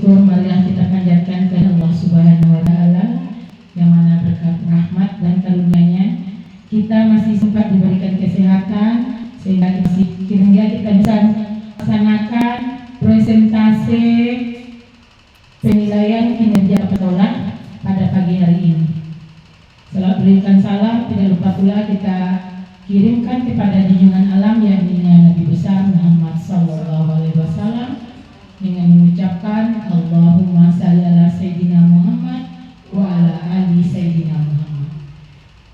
syukur marilah kita panjatkan ke Allah Subhanahu wa Ta'ala, yang mana berkat rahmat dan karunia-Nya kita masih sempat diberikan kesehatan sehingga kita bisa melaksanakan presentasi penilaian kinerja sekolah pada pagi hari ini. Setelah berikan salam, tidak lupa pula kita kirimkan kepada junjungan alam yakni Nabi besar Muhammad SAW dengan mengucapkan Allahumma shalli ala Sayyidina Muhammad wa ala ali Sayyidina Muhammad.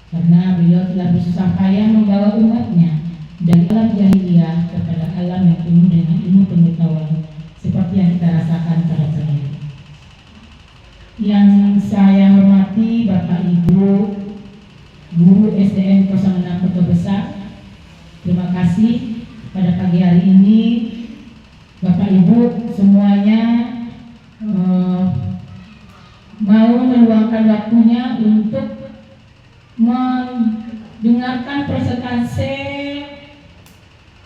Karena beliau telah bersusah payah membawa umatnya dari alam jahiliyah kepada alam yang penuh dengan ilmu pengetahuan seperti yang kita rasakan pada saat ini. Yang saya hormati Bapak Ibu Guru SDN 06 Kota Besar, terima kasih pada pagi hari ini Bapak Ibu semuanya mau meluangkan waktunya untuk mendengarkan presentasi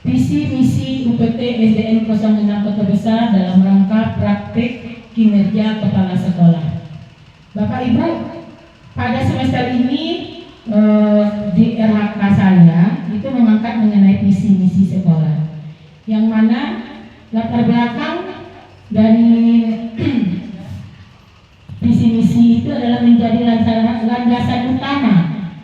visi misi UPT SDN 06 Kota Besar dalam rangka praktik kinerja kepala sekolah. Bapak Ibu, pada semester ini di RHK saya itu mengangkat mengenai visi misi sekolah, yang mana latar belakang dari visi misi itu adalah menjadi landasan utama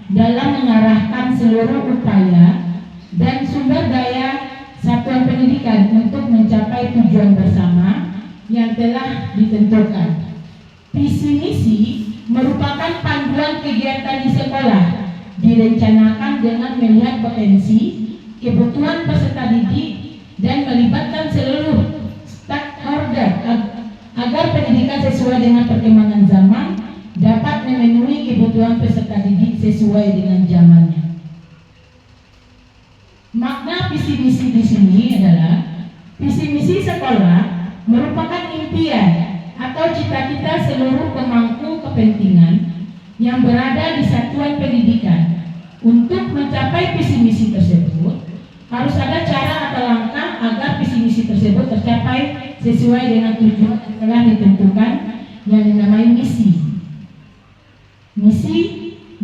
dalam mengarahkan seluruh upaya dan sumber daya satuan pendidikan untuk mencapai tujuan bersama yang telah ditentukan. Visi misi merupakan panduan kegiatan di sekolah, direncanakan dengan melihat potensi, kebutuhan peserta didik, dan melibatkan seluruh stakeholder agar pendidikan sesuai dengan perkembangan zaman dapat memenuhi kebutuhan peserta didik sesuai dengan zamannya. Makna visi misi di sini adalah visi misi sekolah merupakan impian atau cita-cita seluruh pemangku kepentingan yang berada di satuan pendidikan. Untuk mencapai visi misi tersebut harus ada cara atau langkah agar visi misi tersebut tercapai sesuai dengan tujuan yang telah ditentukan yang dinamai misi. Misi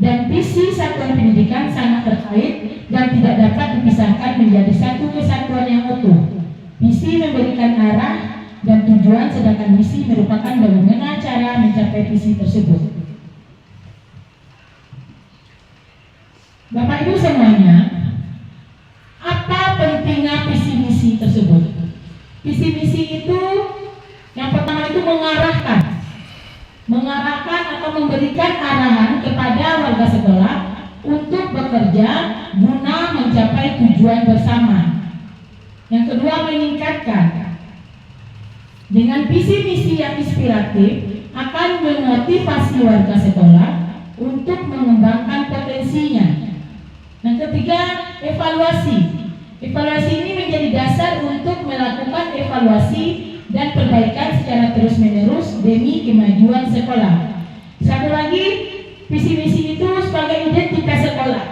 dan visi satuan pendidikan sangat terkait dan tidak dapat dipisahkan menjadi satu kesatuan yang utuh. Visi memberikan arah dan tujuan, sedangkan misi merupakan bagaimana cara mencapai visi tersebut. Bapak Ibu semuanya, apa pentingnya visi misi tersebut? Visi misi itu yang pertama itu mengarahkan atau memberikan arahan kepada warga sekolah untuk bekerja guna mencapai tujuan bersama. Yang kedua, meningkatkan. Dengan visi misi yang inspiratif akan memotivasi warga sekolah untuk mengembangkan potensinya. Yang ketiga, evaluasi. Evaluasi ini menjadi dasar untuk melakukan evaluasi dan perbaikan secara terus-menerus demi kemajuan sekolah. Satu lagi, visi misi itu sebagai identitas sekolah.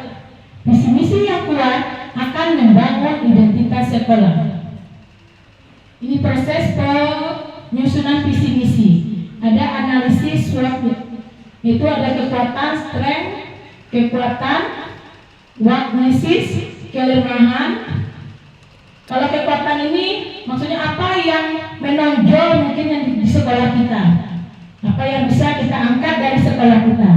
Visi misi yang kuat akan membangun identitas sekolah. Ini proses penyusunan visi misi. Ada analisis SWOT, itu ada kekuatan, strength, kekuatan, weaknesses, kelemahan. Kalau kekuatan ini maksudnya apa yang menonjol mungkin yang di sekolah kita, apa yang bisa kita angkat dari sekolah kita.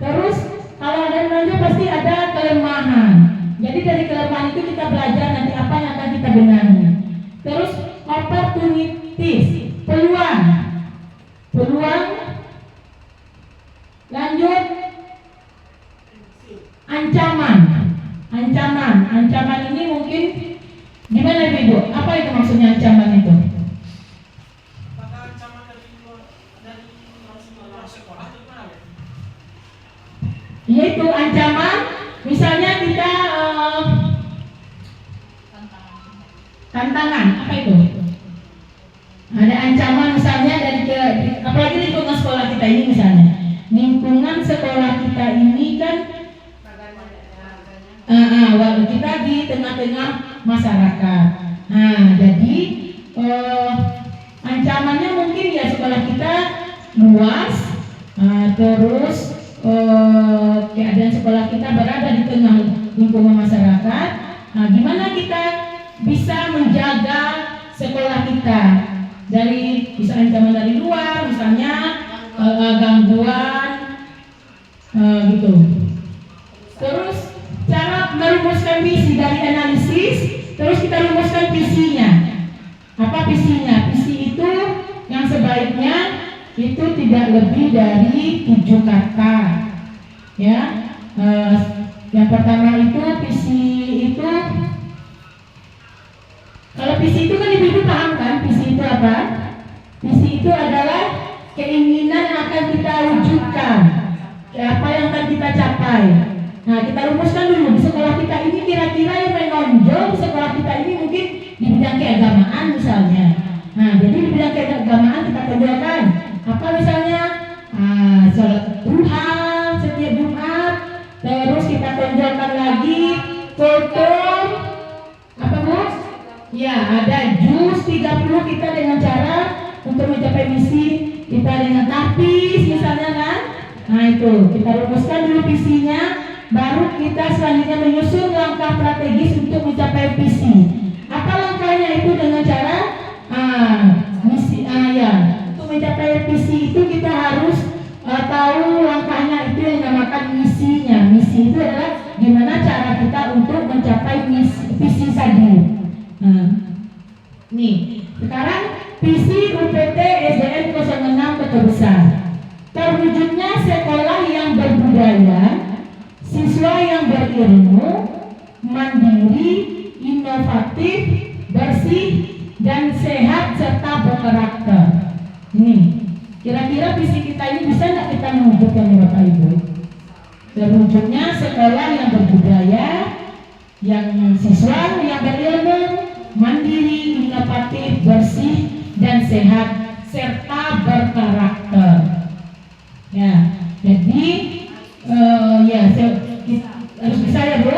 Terus kalau ada yang menonjol pasti ada kelemahan. Jadi dari kelemahan itu kita belajar nanti apa yang akan kita benahi. Terus opportunities, peluang. Lanjut, ancaman ini mungkin gimana Ibu? Apa itu maksudnya ancaman itu? Apakah ancaman dari sekolah itu gimana? Yaitu ancaman, misalnya kita tantangan, apa itu? Ada ancaman misalnya dari apalagi lingkungan sekolah kita ini misalnya. Lingkungan sekolah kita ini kan kita di tengah-tengah masyarakat. Jadi ancamannya mungkin mungkin ya sekolah kita luas, terus keadaan sekolah kita berada di tengah lingkungan masyarakat. Gimana kita bisa menjaga sekolah kita dari bisa ancaman dari luar, misalnya gangguan gitu. Terus cara merumuskan visi dari analisis, terus kita rumuskan visinya. Apa visinya? Visi itu yang sebaiknya itu tidak lebih dari 7 kata. Ya, yang pertama itu visi itu, kalau visi itu kan ibu-ibu paham kan? Visi itu apa? Visi itu adalah keinginan yang akan kita wujudkan, apa yang akan kita capai. Nah, kita rumuskan dulu di sekolah kita ini kira-kira yang menonjol di sekolah kita ini mungkin di bidang keagamaan misalnya. Nah, jadi di bidang keagamaan kita tonjolkan apa misalnya sholat duha setiap Jumat, terus kita tonjolkan lagi foto apa Bu? Ya, ada juz 30 kita dengan cara untuk mencapai misi kita dengan tapis misalnya kan. Nah, itu kita rumuskan dulu visinya, baru kita selanjutnya menyusun langkah strategis untuk mencapai visi. Apa langkahnya itu dengan cara misi ya. Untuk mencapai visi itu kita harus tahu langkahnya itu yang dinamakan misinya. Misi itu adalah gimana cara kita untuk mencapai visi tadi. Nih, sekarang visi UPT SDN 06 Kota Besar. Terwujudnya sekolah yang berbudaya, siswa yang berilmu, mandiri, inovatif, bersih, dan sehat serta berkarakter. Ini, kira-kira visi kita ini bisa nggak kita mewujudkan Bapak Ibu? Terwujudnya sekolah yang berbudaya, yang siswa yang berilmu, mandiri, inovatif, bersih, dan sehat serta berkarakter. Ya, jadi harus bisa ya Bu.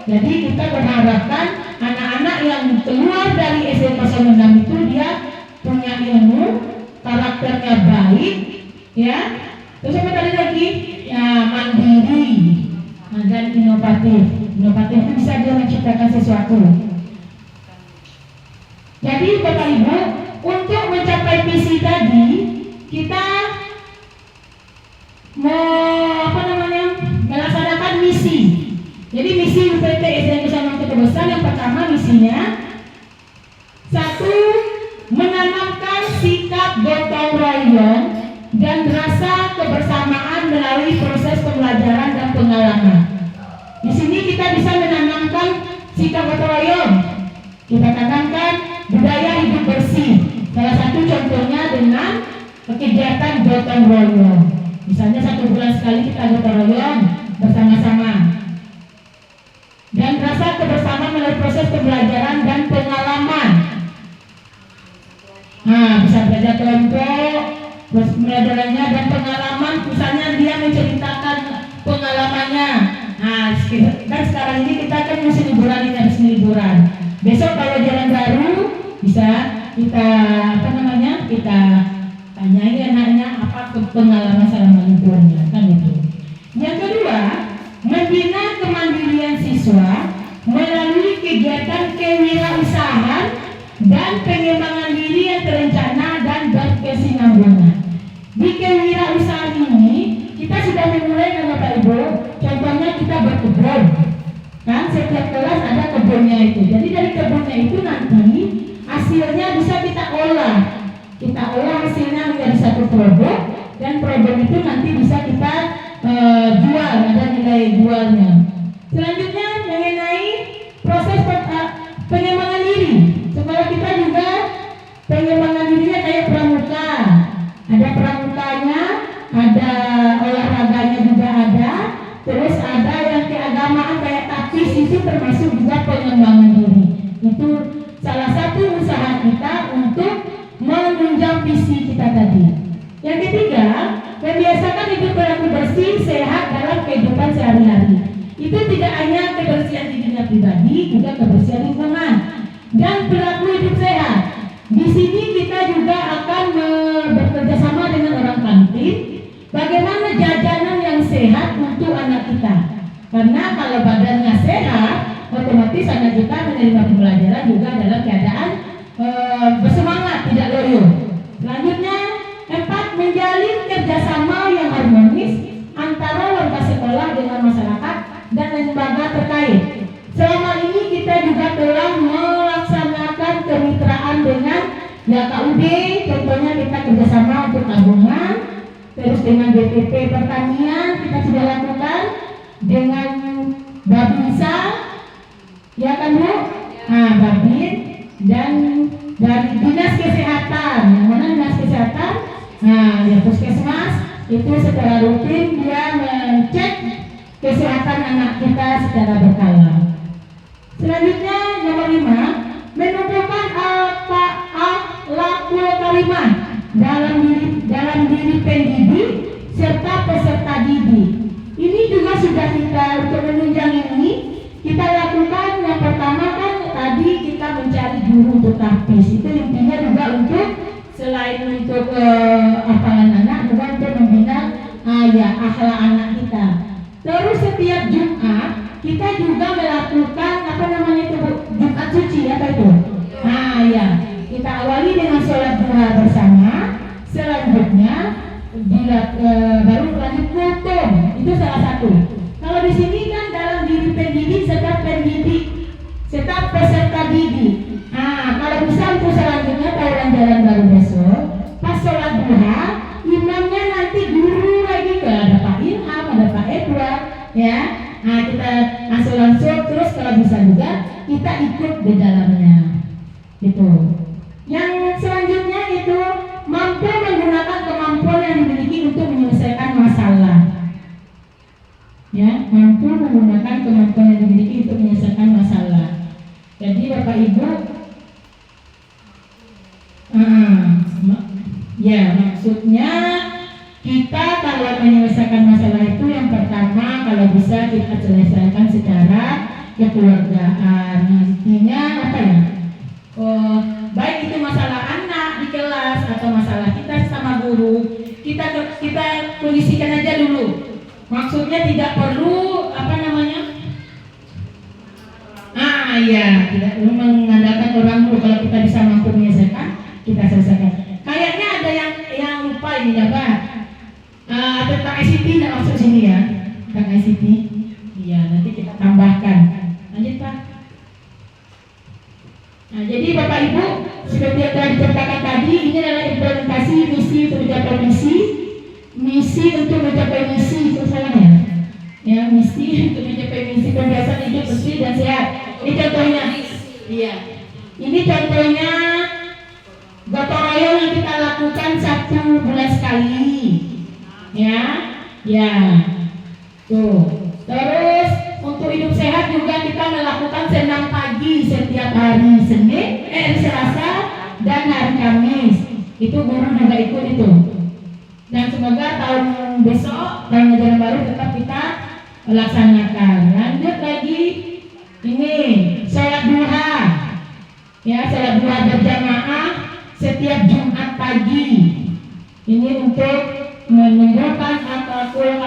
Jadi kita berharapkan anak-anak yang keluar dari SD 06 itu dia punya ilmu, karakternya baik, ya. Terus apa tadi lagi? Ya, mandiri dan inovatif. Inovatif itu bisa dia menciptakan sesuatu. Jadi Bapak Ibu, untuk mencapai visi tadi kita melaksanakan misi. Jadi misi UPT SDN 06 Kota Besar yang pertama misinya 1. Menanamkan sikap gotong royong dan rasa kebersamaan melalui proses pembelajaran dan pengalaman. Di sini kita bisa menanamkan sikap gotong royong. Kita tanamkan budaya hidup bersih. Salah satu contohnya dengan kegiatan gotong royong. Misalnya 1 bulan sekali kita gotong royong bersama-sama. Dan rasa kebersamaan melalui proses pembelajaran dan pengalaman. Bisa belajar kelompok, proses pembelajarannya dan pengalaman. Misalnya dia menceritakan pengalamannya. Dan sekarang ini kita kan musim liburan, ini habis liburan. Besok kalau jalan baru bisa kita kita tanyai anaknya apa pengalaman selama liburnya, kan itu. Yang kedua, membina kemandirian siswa melalui kegiatan kewirausahaan dan pengembangan diri yang terencana dan berkesinambungan. Di kewirausahaan ini kita sudah memulai kan Bapak Ibu. Contohnya kita berkebun, kan setiap kelas ada kebunnya itu. Jadi dari kebunnya itu nanti hasilnya bisa kita olah. Kita olah hasilnya menjadi satu produk, dan produk itu nanti bisa kita jual, ada nilai jualnya. Selanjutnya mengenai proses pengembangan diri. Sekolah kita juga pengembangan dirinya kayak pramuka. Ada pramukanya, ada olahraganya juga ada. Terus ada yang keagamaan kayak tapis, itu termasuk juga pengembangan diri. Itu salah satu usaha kita untuk menunjang visi kita tadi. Yang ketiga, membiasakan hidup perilaku bersih, sehat dalam kehidupan sehari-hari. Itu tidak hanya kebersihan dirinya pribadi, juga kebersihan lingkungan dan perilaku hidup sehat. Di sini kita juga akan Karena kalau badannya sehat, otomatis anak kita menerima pembelajaran juga dalam keadaan bersemangat, tidak loyo. Selanjutnya, 4. Menjalin kerjasama yang harmonis antara warga sekolah dengan masyarakat dan lembaga terkait. Selama ini kita juga telah melaksanakan kemitraan dengan KUD, contohnya kita kerjasama untuk tabungan, terus dengan BPP Pertanian kita sudah lakukan, dengan Babinsa, ya kan Bu? Nah, Babin, dan dari Dinas Kesehatan, yang mana Dinas Kesehatan? Nah, ya Puskesmas, itu secara rutin dia mengecek kesehatan anak kita secara berkala. Selanjutnya nomor 5, menumbuhkan akhlakul karimah dalam diri pendidik serta peserta didik. Ini juga sudah kita untuk menunjang ini kita lakukan. Yang pertama kan tadi kita mencari guru untuk tahfiz. Itu intinya juga untuk selain untuk anak juga untuk membina akhlak anak kita. Terus setiap Jumat kita juga melakukan Jumat suci, apa itu? Nah ya, kita awali dengan sholat duha bersama. Selanjutnya baru lanjut kultum, itu salah satu. Kalau di sini kan dalam diri pendidik serta peserta didik. Nah, kalau bisa untuk selanjutnya tahunan jalan baru besok, pas sholat duha, imamnya nanti guru lagi, ada Pak Ilham, ada Pak Edward, ya. Nah, kita langsung terus kalau bisa juga kita ikut di dalamnya. Itu. Yang selanjutnya itu mampu menggunakan kemampuan yang dimiliki untuk menyelesaikan masalah. Ya, mampu menggunakan kemampuan yang dimiliki untuk menyelesaikan masalah. Jadi Bapak Ibu, ya maksudnya kita kalau menyelesaikan masalah itu yang pertama kalau bisa kita selesaikan secara kekeluargaan. Artinya apa ya? Baik itu masalah anak di kelas atau masalah kita sama guru, kita kondisikan aja dulu. Maksudnya tidak perlu tidak perlu mengandalkan orang dulu. Kalau kita bisa mampu menyelesaikan, kita selesaikan. Kayaknya ada yang lupa ini ya Pak. Tentang ICT tidak masuk sini ya, tentang ICT. Iya, nanti kita tambahkan. Lanjut Pak. Nah, jadi Bapak Ibu, seperti yang telah diceritakan tadi, ini adalah implementasi misi untuk mencapai misi untuk mencapai misi, itu salah ya? Ya, misi untuk mencapai misi pembiasaan hidup bersih dan sehat. Ini contohnya. Iya. Ini contohnya gotong royong yang kita lakukan 1 bulan sekali. Ya. Tuh. Terus untuk hidup sehat juga kita melakukan senam pagi setiap hari Selasa dan hari Kamis. Itu guru juga ikut itu. Dan semoga tahun besok, tahun ajaran baru tetap kita laksanakan. Lanjut lagi, ini sholat duha. Ya, sholat duha berjamaah setiap Jumat pagi. Ini untuk menumbuhkan akhlakul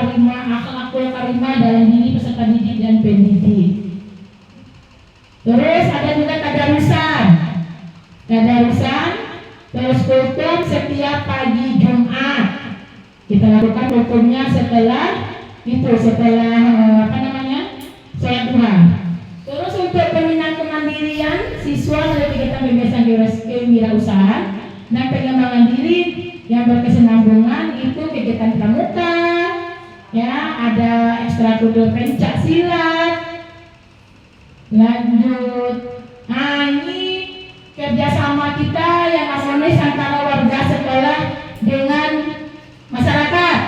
karimah dalam diri peserta didik dan pendidik. Terus ada juga tadarusan, terus kultum setiap pagi Jumat. Kita lakukan kultumnya setelah sholat duha. Terus untuk pembinaan kemandirian siswa dari kegiatan pembiasaan kewirausahaan dan pengembangan diri yang berkesinambungan itu kegiatan pramuka, ya ada ekstrakurikuler pencak silat. Lanjut, ini kerjasama kita yang harmonis antara warga sekolah dengan masyarakat.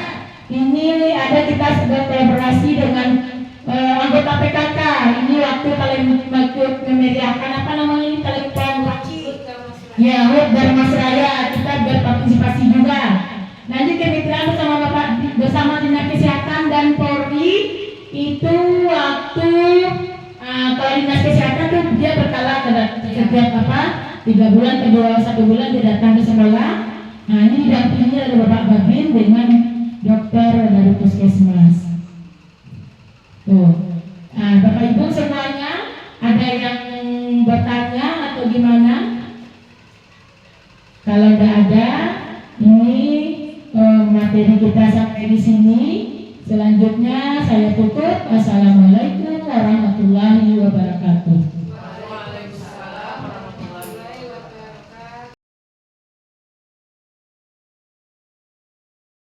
Ini ada kita sudah kolaborasi dengan anggota PKK. Ini waktu kalian memeriahkan ya HUT Darmas Raya, kita berpartisipasi juga. Nanti kemitraan bersama Dinas Kesehatan dan Polri itu waktu kalau Dinas Kesehatan tuh dia berkala setiap 3 bulan ke 1 bulan dia datang ke sekolah. Nah ini didampingi oleh Bapak Babin dengan dokter dari Puskesmas. Tuh. Kalau tidak ada, ini materi kita sampai di sini. Selanjutnya saya tutup. Assalamualaikum warahmatullahi wabarakatuh.